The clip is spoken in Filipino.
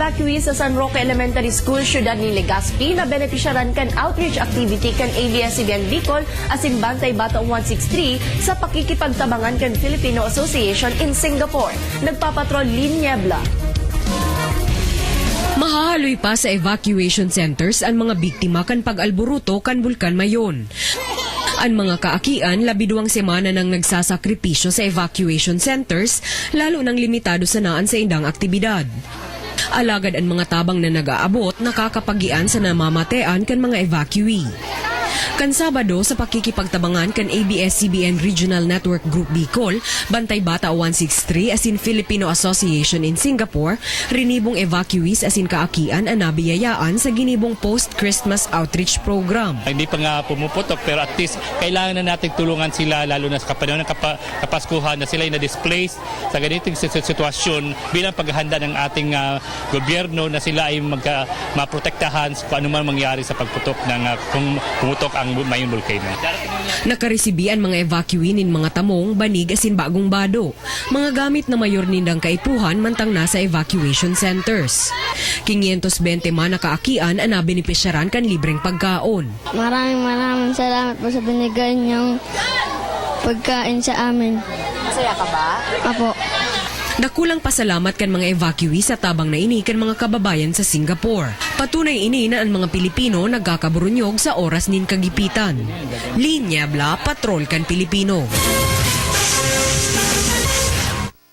evacuees sa San Roque Elementary School, Syudad ni Legazpi, na benepisyaran kan outreach activity kan ABS-CBN Bicol asin Bantay Bataong 163 sa pakikipagtabangan kan Filipino Association in Singapore. Nagpapatrol Lynn Niebla. Mahahaloy pa sa evacuation centers ang mga biktima kan pag-alburuto kan Bulkan Mayon. Ang mga kaakian, 12 semana nang nagsasakripisyo sa evacuation centers, lalo nang limitado sa naan sa indang aktibidad. Alagad ang mga tabang na nag-aabot, nakakapagian sa namamatean kan mga evacuee. Kan Sabado, sa pakikipagtabangan kan ABS-CBN Regional Network Group Bicol, Bantay Bata 163 asin Filipino Association in Singapore, rinibong evacuees asin kaakian ang nabiyayaan sa ginibong post-Christmas outreach program. Hindi pa nga pumuputok pero at least kailangan na natin tulungan sila lalo na sa kapanahon ng Kapaskuhan na sila ay na-displaced sa ganitong sitwasyon bilang paghahanda ng ating gobyerno na sila ay maprotektahan kung ano man mangyari sa pagputok ng kung pumutok ang Mayon Volcano. Nakaresibi ang mga evacuee nin mga tamong, banig asin bagong bado. Mga gamit na mayor nindang kaipuhan mantang nasa evacuation centers. 520 man na kaakian ang nabenepisyaran kan libreng pagkaon. Maraming salamat po sa binigay niyong pagkain sa amin. Masaya ka ba? Apo. Dakulang pasalamat kan mga evacuee sa tabang na ini kan mga kababayan sa Singapore. Patunay ini na ang mga Pilipino nagkakaburunyog sa oras nin kagipitan. Lynn Niebla, Patrol kan Pilipino.